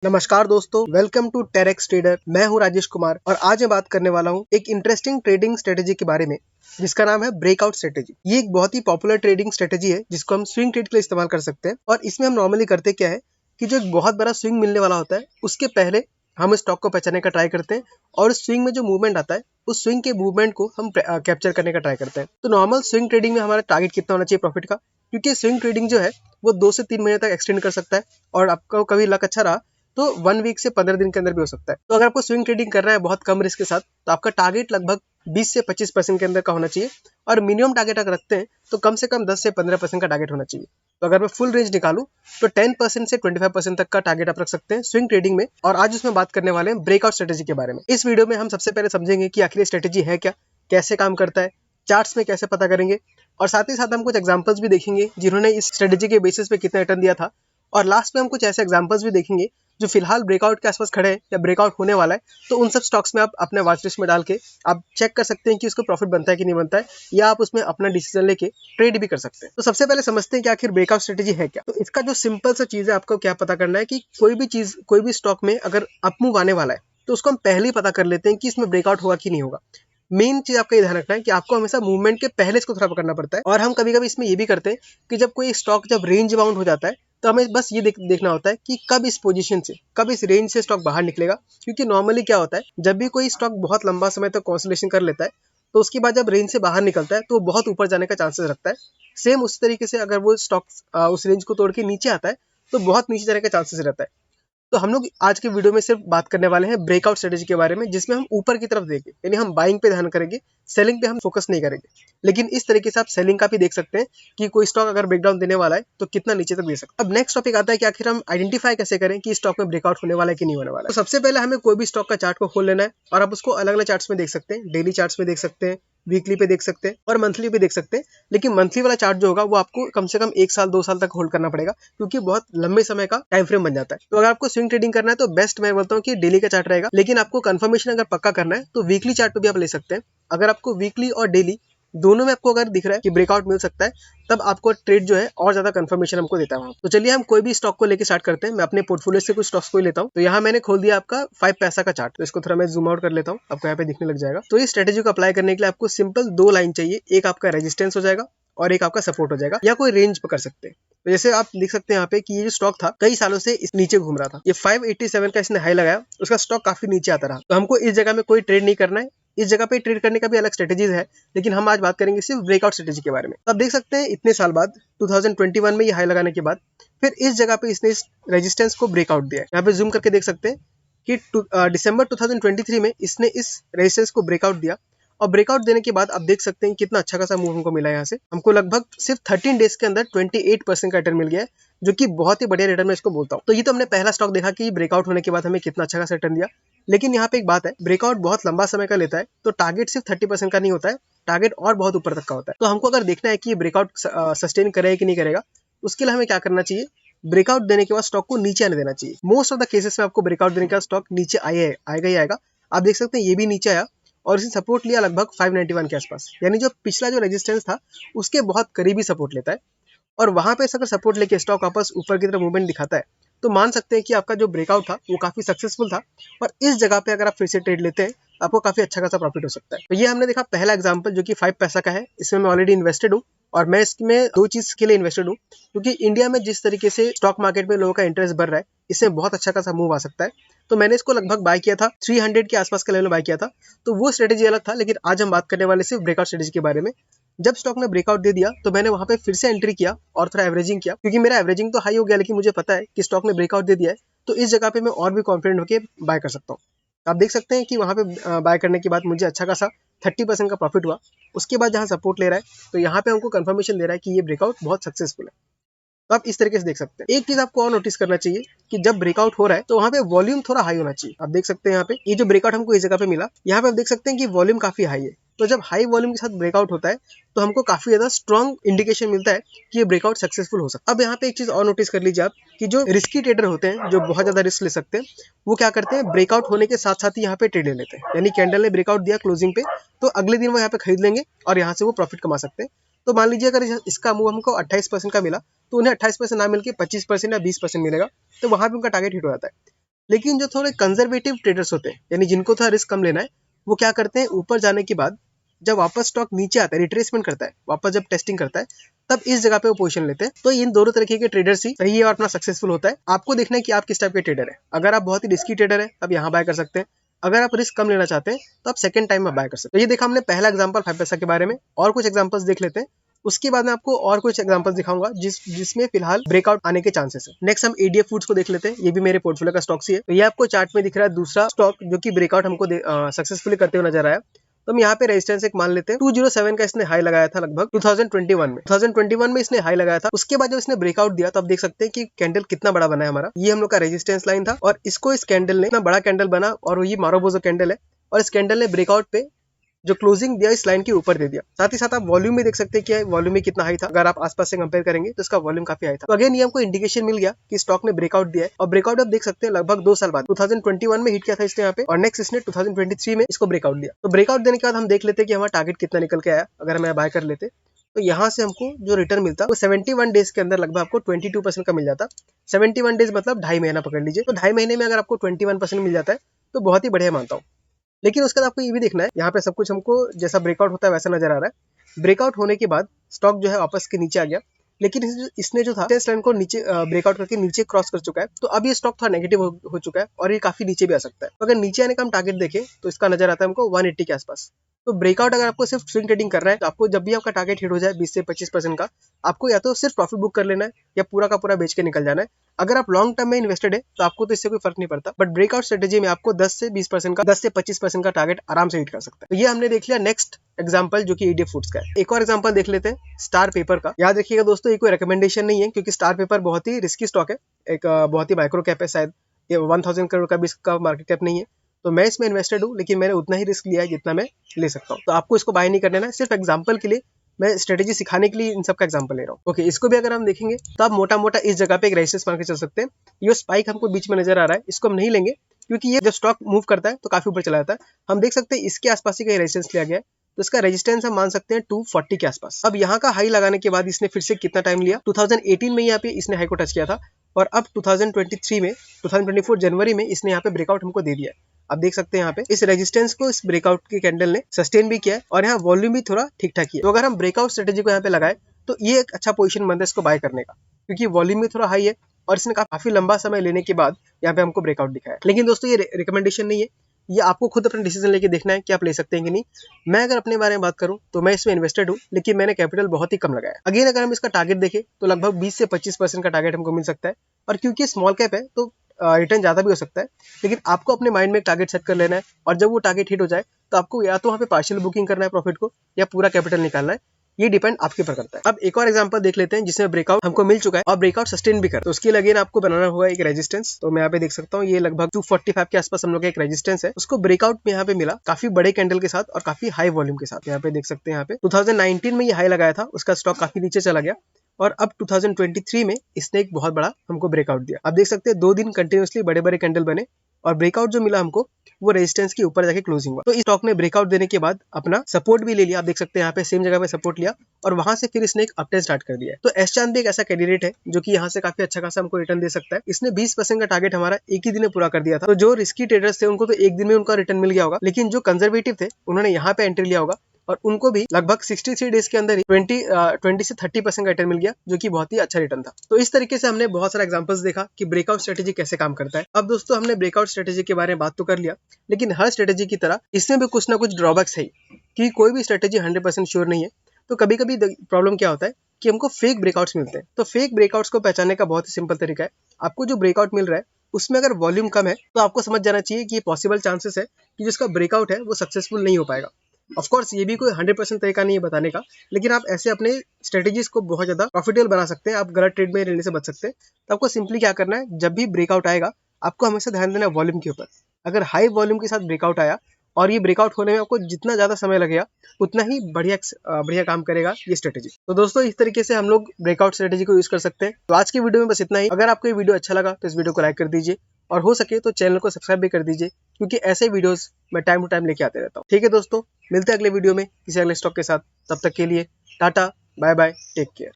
नमस्कार दोस्तों, welcome to टेरेक्स trader. मैं हूं राजेश कुमार और आज मैं बात करने वाला हूं एक इंटरेस्टिंग ट्रेडिंग स्ट्रेटेजी के बारे में जिसका नाम है ब्रेकआउट स्ट्रेटेजी। ये एक बहुत ही पॉपुलर ट्रेडिंग स्ट्रेटेजी है जिसको हम स्विंग ट्रेड के लिए इस्तेमाल कर सकते हैं। और इसमें हम नॉर्मली करते क्या है कि जो एक बहुत बड़ा स्विंग मिलने वाला होता है उसके पहले हम स्टॉक को पहचानने का ट्राई करते हैं और स्विंग में जो मूवमेंट आता है उस स्विंग के मूवमेंट को हम कैप्चर करने का ट्राई करते हैं। तो नॉर्मल स्विंग ट्रेडिंग में हमारा टारगेट कितना होना चाहिए प्रॉफिट का, क्योंकि स्विंग ट्रेडिंग जो है वो 2 से 3 महीने तक एक्सटेंड कर सकता है और आपका कभी लक अच्छा रहा तो 1 वीक से 15 दिन के अंदर भी हो सकता है। तो अगर आपको स्विंग ट्रेडिंग करना है बहुत कम रिस्क के साथ तो आपका टारगेट लगभग 20 से 25% के अंदर का होना चाहिए और मिनिमम टारगेट अगर रखते हैं तो कम से कम 10 से 15% का टारगेट होना चाहिए। तो अगर मैं फुल रेंज निकालूं तो 10% से 25% तक का टारगेट आप रख सकते हैं स्विंग ट्रेडिंग में। और आज उसमें बात करने वाले हैं ब्रेकआउट स्ट्रेटेजी के बारे में। इस वीडियो में हम सबसे पहले समझेंगे कि आखिर ये स्ट्रेटेजी है क्या, कैसे काम करता है, चार्ट्स में कैसे पता करेंगे और साथ ही साथ हम कुछ एग्जांपल्स भी देखेंगे जिन्होंने इस स्ट्रेटेजी के बेसिस पे कितना रिटर्न दिया था। और लास्ट में हम कुछ ऐसे एग्जांपल्स भी देखेंगे जो फिलहाल ब्रेकआउट के आसपास खड़े हैं या ब्रेकआउट होने वाला है। तो उन सब स्टॉक्स में आप अपने वॉच लिस्ट में डाल के आप चेक कर सकते हैं कि उसको प्रॉफिट बनता है कि नहीं बनता है, या आप उसमें अपना डिसीजन लेके ट्रेड भी कर सकते हैं। तो सबसे पहले समझते हैं कि आखिर ब्रेकआउट स्ट्रेटेजी है क्या। तो इसका जो सिंपल सा चीज है, आपको क्या पता करना है कि कोई भी स्टॉक में अगर अपमूव आने वाला है तो उसको हम पहले ही पता कर लेते हैं कि इसमें ब्रेकआउट होगा कि नहीं होगा। मेन चीज आपका ये ध्यान रखना है कि आपको हमेशा मूवमेंट के पहले इसको थोड़ा पकड़ना पड़ता है। और हम कभी कभी इसमें ये भी करते हैं कि जब कोई स्टॉक जब रेंज बाउंड हो जाता है तो हमें बस ये देखना होता है कि कब इस पोजीशन से, कब इस रेंज से स्टॉक बाहर निकलेगा। क्योंकि नॉर्मली क्या होता है, जब भी कोई स्टॉक बहुत लंबा समय तक कॉन्सोलिडेशन कर लेता है तो उसके बाद जब रेंज से बाहर निकलता है तो वो बहुत ऊपर जाने का चांसेस रखता है। सेम उसी तरीके से अगर वो स्टॉक उस रेंज को तोड़ के नीचे आता है तो बहुत नीचे जाने का चांसेस रहता है। तो हम लोग आज के वीडियो में सिर्फ बात करने वाले हैं ब्रेकआउट स्ट्रेटेजी के बारे में, जिसमें हम ऊपर की तरफ देंगे, यानी हम बाइंग पे ध्यान करेंगे, सेलिंग पे हम फोकस नहीं करेंगे। लेकिन इस तरीके से आप सेलिंग का भी देख सकते हैं कि कोई स्टॉक अगर ब्रेकडाउन देने वाला है तो कितना नीचे तक दे सकता है। अब नेक्स्ट टॉपिक आता है कि आखिर हम आइडेंटिफाई कैसे करें कि स्टॉक में ब्रेकआउट होने वाला है कि नहीं होने वाला है। तो सबसे पहले हमें कोई भी स्टॉक का चार्ट को खोल लेना है और आप उसको अलग अलग चार्ट्स में देख सकते हैं। डेली चार्ट्स में देख सकते हैं, वीकली पे देख सकते हैं और मंथली पे देख सकते हैं। लेकिन मंथली वाला चार्ट जो होगा वो आपको कम से कम 1 साल 2 साल तक होल्ड करना पड़ेगा, क्योंकि बहुत लंबे समय का टाइम फ्रेम बन जाता है। तो अगर आपको स्विंग ट्रेडिंग करना है तो बेस्ट मैं बोलता हूँ कि डेली का चार्ट रहेगा। लेकिन आपको कंफर्मेशन अगर पक्का करना है तो वीकली चार्ट पे भी आप ले सकते हैं। अगर आपको वीकली और डेली दोनों में आपको अगर दिख रहा है कि ब्रेकआउट मिल सकता है तब आपको ट्रेड जो है और ज्यादा कंफर्मेशन हमको देता है वहां। तो चलिए हम कोई भी स्टॉक को लेके स्टार्ट करते हैं। मैं अपने पोर्टफोलियो से कुछ स्टॉक्स को ही लेता हूँ। तो यहाँ मैंने खोल दिया आपका 5 पैसा का चार्ट। तो इसको थोड़ा मैं जूम आउट कर लेता हूँ, आपको यहाँ पे दिखने लग जाएगा। तो इस स्ट्रेटेजी को अप्लाई करने के लिए आपको सिंपल 2 लाइन चाहिए, एक आपका रेजिस्टेंस हो जाएगा और एक आपका सपोर्ट हो जाएगा, या कोई रेंज पकड़ सकते हैं। तो जैसे आप देख सकते हैं यहाँ पे कि ये जो स्टॉक था कई सालों से इस नीचे घूम रहा था। ये 587 का इसने हाई लगाया, उसका स्टॉक काफी नीचे आता रहा। तो हमको इस जगह में कोई ट्रेड नहीं करना है। इस जगह पे ट्रेड करने का भी अलग स्ट्रेटेजीज है, लेकिन हम आज बात करेंगे सिर्फ ब्रेकआउट स्ट्रेटेजी के बारे में। तो आप देख सकते हैं इतने साल बाद 2021 में ये हाई लगाने के बाद फिर इस जगह पे इसने इस रेजिस्टेंस को ब्रेकआउट दिया है। यहाँ पे जूम करके देख सकते हैं कि दिसंबर 2023 में इसने इस रेजिस्टेंस को ब्रेकआउट दिया। और ब्रेकआउट देने के बाद आप देख सकते हैं कितना अच्छा खासा मूव हमको मिला है। यहाँ से हमको लगभग सिर्फ 13 डेज के अंदर 28% का रिटर्न मिल गया है, जो कि बहुत ही बढ़िया रिटर्न मैं इसको बोलता हूँ। तो ये तो हमने पहला स्टॉक देखा कि ब्रेकआउट होने के बाद हमें कितना अच्छा खासा रिटर्न दिया। लेकिन यहाँ पे एक बात है, ब्रेकआउट बहुत लंबा समय का लेता है तो टारगेट सिर्फ 30% का नहीं होता है, टारगेट और बहुत ऊपर तक का होता है। तो हमको अगर देखना है कि ब्रेकआउट सस्टेन करेगा कि नहीं करेगा, उसके लिए हमें क्या करना चाहिए, ब्रेकआउट देने के बाद स्टॉक को नीचे आने देना चाहिए। मोस्ट ऑफ द केसेस में आपको ब्रेकआउट देने के बाद स्टॉक नीचे आएगा ही आएगा। आप देख सकते हैं ये भी नीचे आया और इसने सपोर्ट लिया लगभग 591 के आसपास, यानी जो पिछला जो रेजिस्टेंस था उसके बहुत करीबी सपोर्ट लेता है। और वहां पे अगर सपोर्ट लेके स्टॉक वापस ऊपर की तरफ मूवमेंट दिखाता है तो मान सकते हैं कि आपका जो ब्रेकआउट था वो काफी सक्सेसफुल था। और इस जगह पे अगर आप फिर से ट्रेड लेते हैं आपको काफी अच्छा खासा प्रॉफिट हो सकता है। तो ये हमने देखा पहला एग्जांपल जो कि 5 पैसा का है। इसमें मैं ऑलरेडी इन्वेस्टेड हूँ और मैं इसमें 2 चीज के लिए इन्वेस्टेड हूँ, क्योंकि इंडिया में जिस तरीके से स्टॉक मार्केट में लोगों का इंटरेस्ट बढ़ रहा है इसमें बहुत अच्छा खासा मूव आ सकता है। तो मैंने इसको लगभग बाय किया था 300 के आसपास के लेवल में बाय किया था। तो वो स्ट्रेटेजी अलग था, लेकिन आज हम बात करने वाले सिर्फ ब्रेकआउट स्ट्रेटेजी के बारे में। जब स्टॉक ने ब्रेकआउट दे दिया तो मैंने वहां पे फिर से एंट्री किया और थोड़ा एवरेजिंग किया, क्योंकि मेरा एवरेजिंग तो हाई हो गया लेकिन मुझे पता है कि स्टॉक ने ब्रेकआउट दे दिया है तो इस जगह पे मैं और भी कॉन्फिडेंट होकर बाय कर सकता हूँ। आप देख सकते हैं कि वहां पे बाय करने के बाद मुझे अच्छा खासा 30% का प्रॉफिट हुआ। उसके बाद जहां सपोर्ट ले रहा है तो यहाँ पे हमको कंफर्मेशन दे रहा है कि ये ब्रेकआउट बहुत सक्सेसफुल है। तो आप इस तरीके से देख सकते हैं। एक चीज आपको और नोटिस करना चाहिए कि जब ब्रेकआउट हो रहा है तो वहां पे वॉल्यूम थोड़ा हाई होना चाहिए। आप देख सकते हैं यहाँ पे ये जो ब्रेकआउट हमको इस जगह पे मिला, यहाँ पे आप देख सकते हैं कि वॉल्यूम काफी हाई है। तो जब हाई वॉल्यूम के साथ ब्रेकआउट होता है तो हमको काफी ज्यादा स्ट्रॉन्ग इंडिकेशन मिलता है कि ये ब्रेकआउट सक्सेसफुल हो सकता है। अब यहाँ पे एक चीज और नोटिस कर लीजिए आप कि जो रिस्की ट्रेडर होते हैं, जो बहुत ज्यादा रिस्क ले सकते हैं, वो क्या करते हैं, ब्रेकआउट होने के साथ साथ ही यहाँ पे ट्रेड ले लेते हैं। यानी कैंडल ने ब्रेकआउट दिया क्लोजिंग पे तो अगले दिन वो यहाँ पे खरीद लेंगे और यहाँ से वो प्रॉफिट कमा सकते हैं। तो मान लीजिए अगर इसका मूव हमको 28% का मिला तो उन्हें 28% ना मिलकर 25% या 20% मिलेगा, तो वहां पे उनका टारगेट हिट हो जाता है। लेकिन जो थोड़े कंजर्वेटिव ट्रेडर्स होते हैं, यानी जिनको थोड़ा रिस्क कम लेना है, वो क्या करते हैं, ऊपर जाने के बाद जब वापस स्टॉक नीचे आता है, रिट्रेसमेंट करता है, वापस जब टेस्टिंग करता है, तब इस जगह पे वो पोजीशन लेते हैं। तो इन दोनों तरीके के ट्रेडर्स ही सही है और अपना सक्सेसफुल होता है। आपको देखना है कि आप किस टाइप के ट्रेडर है। अगर आप बहुत ही रिस्की ट्रेडर है, तब यहाँ बाय कर सकते हैं। अगर आप रिस्क कम लेना चाहते हैं, तो आप सेकंड टाइम में बाय कर सकते हैं। तो ये देखा हमने पहला एग्जांपल 5 पैसा के बारे में, और कुछ एग्जांपल्स देख लेते हैं। उसके बाद मैं आपको और कुछ एग्जांपल्स दिखाऊंगा जिसमें फिलहाल ब्रेकआउट आने के चांसेस है। नेक्स्ट हम एडीएफ फूड्स को देख लेते हैं। ये भी मेरे पोर्टफोलियो का स्टॉक ही है। तो ये आपको चार्ट में दिख रहा है दूसरा स्टॉक जो कि ब्रेकआउट हमको सक्सेसफुली करते हुए नजर आया। तो हम यहाँ पे रेजिस्टेंस एक मान लेते हैं। 207 का इसने हाई लगाया था लगभग 2021 में इसने हाई लगाया था। उसके बाद जब इसने ब्रेकआउट दिया तो आप देख सकते हैं कि कैंडल कितना बड़ा बना है हमारा। ये हम लोग का रेजिस्टेंस लाइन था और इसको इस कैंडल ने इतना बड़ा कैंडल बना और ये मारोबोजो कैंडल है और इस कैंडल ने ब्रेकआउट पे जो क्लोजिंग दिया इस लाइन के ऊपर दे दिया। साथ ही साथ आप वॉल्यूम भी देख सकते हैं कि वॉल्यूम में कितना हाई था। अगर आप आसपास से कंपेयर करेंगे तो इसका वॉल्यूम काफी हाई था। तो अगेन ये हमको इंडिकेशन मिल गया कि स्टॉक ने ब्रेकआउट दिया है और ब्रेकआउट आप देख सकते हैं लगभग 2 साल बाद 2021 में हिट किया था इसने यहाँ पे और नेक्स्ट इसने 2023 में इसको ब्रेकआउट दिया। तो ब्रेकआउट देने के बाद हम देख लेते हैं कि हमारा टारगेट कितना निकल के आया। अगर हमें बाय कर लेते तो यहाँ से हमको जो रिटर्न मिलता वो 71 डेज के अंदर लगभग आपको 22% का मिल जाता। 71 डेज मतलब 2.5 महीना पकड़ लीजिए। तो 2.5 महीने में अगर आपको 21% मिल जाता है तो बहुत ही बढ़िया मानता हूँ। लेकिन उसके बाद आपको ये भी देखना है, यहाँ पे सब कुछ हमको जैसा ब्रेकआउट होता है वैसा नजर आ रहा है। ब्रेकआउट होने के बाद स्टॉक जो है वापस के नीचे आ गया, लेकिन इसने जो था इस लाइन को नीचे ब्रेकआउट करके नीचे क्रॉस कर चुका है। तो अब ये स्टॉक थोड़ा नेगेटिव हो चुका है और ये काफी नीचे भी आ सकता है। तो अगर नीचे आने का हम टारगेट देखें तो इसका नजर आता है हमको 180 के आसपास। तो ब्रेकआउट अगर आपको सिर्फ स्विंग ट्रेडिंग कर रहा है तो आपको जब भी आपका टारगेट हिट हो जाए 20 से 25% का, आपको या तो सिर्फ प्रॉफिट बुक कर लेना है या पूरा का पूरा बेच के निकल जाना है। अगर आप लॉन्ग टर्म में इन्वेस्टेड है तो आपको तो इससे कोई फर्क नहीं पड़ता, बट ब्रेकआउट स्ट्रेटेजी में आपको 10 से 25% का टारगेट आराम से हिट कर सकता है। तो ये हमने देख लिया नेक्स्ट एग्जांपल जो कि एडीएफ फूड्स का है। एक और एग्जांपल देख लेते हैं स्टार पेपर का। याद रखिएगा दोस्तों, ये कोई रिकमेंडेशन नहीं है क्योंकि स्टार पेपर बहुत ही रिस्की स्टॉक है। एक बहुत ही माइक्रो कैप है, शायद ये 1000 करोड़ का भी इसका मार्केट कैप नहीं है। तो मैं इसमें इन्वेस्टेड हूँ, लेकिन मैंने उतना ही रिस्क लिया है जितना मैं ले सकता हूँ। तो आपको इसको बाय नहीं करना है, सिर्फ एग्जांपल के लिए मैं स्ट्रेटेजी सिखाने के लिए इन सब का एग्जांपल ले रहा हूँ। ओके, इसको भी अगर हम देखेंगे तो आप मोटा मोटा इस जगह पे एक रेजिस्टेंस मान के चल सकते हैं। ये स्पाइक हमको बीच में नजर आ रहा है, इसको हम नहीं लेंगे क्योंकि ये जब स्टॉक मूव करता है तो काफी ऊपर चला जाता है। हम देख सकते हैं इसके आसपास ही कहीं रेजिस्टेंस लिया गया है, तो इसका रेजिस्टेंस हम मान सकते हैं 240 के आसपास। अब यहाँ का हाई लगाने के बाद इसने फिर से कितना टाइम लिया, 2018 में यहाँ पे इसने हाई को टच किया था और अब 2024 जनवरी में इसने यहाँ पे ब्रेकआउट हमको दे दिया है। आप देख सकते हैं यहाँ पे इस रेजिस्टेंस को इस ब्रेकआउट के कैंडल ने सस्टेन भी किया है और यहाँ वॉल्यूम भी थोड़ा ठीक ठाक है। तो अगर हम ब्रेकआउट स्ट्रेटेजी को यहाँ पे लगाए तो ये एक अच्छा पोजीशन बनता है इसको बाय करने का, क्योंकि वॉल्यूम भी थोड़ा हाई है और इसने काफी लंबा समय लेने के बाद यहाँ पे हमको ब्रेकआउट दिखाया। लेकिन दोस्तों ये रिकमेंडेशन नहीं है, ये आपको खुद अपना डिसीजन लेके देखना है कि आप ले सकते हैं कि नहीं। मैं अगर अपने बारे में बात करूं तो मैं इसमें इन्वेस्टेड हूं, लेकिन मैंने कैपिटल बहुत ही कम लगाया। अगेन अगर हम इसका टारगेट देखें तो लगभग 20 से 25% का टारगेट हमको मिल सकता है और क्योंकि स्मॉल कैप है तो रिटर्न ज्यादा भी हो सकता है। लेकिन आपको अपने माइंड में एक टारगेट सेट कर लेना है और जब वो टारगेट हिट हो जाए तो आपको या तो वहाँ पे पार्शियल बुकिंग करना है प्रॉफिट को या पूरा कैपिटल निकालना है। ये डिपेंड आपके ऊपर करता है। अब एक और एग्जांपल देख लेते हैं जिसमें ब्रेकआउट हमको मिल चुका है और ब्रेकआउट सस्टेन भी कर, तो उसके लिए अगेन आपको बनाना होगा एक रेजिस्टेंस। तो मैं यहाँ पे देख सकता हूँ ये लगभग 245 के आसपास हम लोग का एक रेजिस्टेंस है, उसको ब्रेकआउट में यहाँ पे मिला काफी बड़े कैंडल के साथ और काफी हाई वॉल्यूम के साथ। यहाँ पे देख सकते हैं यहाँ पे 2019 में ये हाई लगाया था, उसका स्टॉक काफी नीचे चला गया और अब 2023 में इसने एक बहुत बड़ा हमको ब्रेकआउट दिया। आप देख सकते हैं 2 दिन कंटिन्यूसली बड़े बड़े कैंडल बने और ब्रेकआउट जो मिला हमको वो रेजिस्टेंस के ऊपर जाके क्लोजिंग हुआ। तो इस स्टॉक ने ब्रेकआउट देने के बाद अपना सपोर्ट भी ले लिया। आप देख सकते हैं यहाँ पे सेम जगह पे सपोर्ट लिया और वहां से फिर इसने एक अपट्रेंड स्टार्ट कर दिया है। तो एस-चांद भी एक ऐसा कैंडिडेट है जो कि यहाँ से काफी अच्छा खासा हमको रिटर्न दे सकता है। इसने 20% का टारगेट हमारा एक ही दिन में पूरा कर दिया था। तो जो रिस्की ट्रेडर्स थे उनको तो एक दिन में उनका रिटर्न मिल गया होगा, लेकिन जो कंजर्वेटिव थे उन्होंने यहाँ पे एंट्री लिया होगा और उनको भी लगभग 63 डेज के अंदर ही 20 से 30% का रिटर्न मिल गया, जो कि बहुत ही अच्छा रिटर्न था। तो इस तरीके से हमने बहुत सारा एग्जांपल्स देखा कि ब्रेकआउट स्ट्रेटेजी कैसे काम करता है। अब दोस्तों हमने ब्रेकआउट स्ट्रेटेजी के बारे में बात तो कर लिया, लेकिन हर स्ट्रेटेजी की तरह इसमें भी कुछ ना कुछ ड्रॉबैक्स है कि कोई भी स्ट्रेटेजी 100% श्योर नहीं है। तो कभी कभी प्रॉब्लम क्या होता है कि हमको फेक ब्रेकआउट्स मिलते हैं। तो फेक ब्रेकआउट्स को पहचानने का बहुत ही सिंपल तरीका है, आपको जो ब्रेकआउट मिल रहा है उसमें अगर वॉल्यूम कम है तो आपको समझ जाना चाहिए कि ये पॉसिबल चांसेस है कि जिसका ब्रेकआउट है वो सक्सेसफुल नहीं हो पाएगा। ऑफ कोर्स ये भी कोई 100% तरीका नहीं है बताने का, लेकिन आप ऐसे अपने स्ट्रेटेजीज को बहुत ज्यादा प्रॉफिटेबल बना सकते हैं, आप गलत ट्रेड में रहने से बच सकते हैं। तो आपको सिंपली क्या करना है, जब भी ब्रेकआउट आएगा आपको हमेशा ध्यान देना है वॉल्यूम के ऊपर। अगर हाई वॉल्यूम के साथ ब्रेकआउट आया और ये ब्रेकआउट होने में आपको जितना ज्यादा समय लगेगा उतना ही बढ़िया काम करेगा ये स्ट्रेटेजी। तो दोस्तों इस तरीके से हम लोग ब्रेकआउट स्ट्रेटेजी को यूज कर सकते हैं। तो आज की वीडियो में बस इतना ही। अगर आपको ये वीडियो अच्छा लगा तो इस वीडियो को लाइक कर दीजिए और हो सके तो चैनल को सब्सक्राइब भी कर दीजिए, क्योंकि ऐसे वीडियोस मैं टाइम टू टाइम लेके आते रहता हूँ। ठीक है दोस्तों, मिलते हैं अगले वीडियो में किसी अगले स्टॉक के साथ। तब तक के लिए टाटा, बाय बाय, टेक केयर।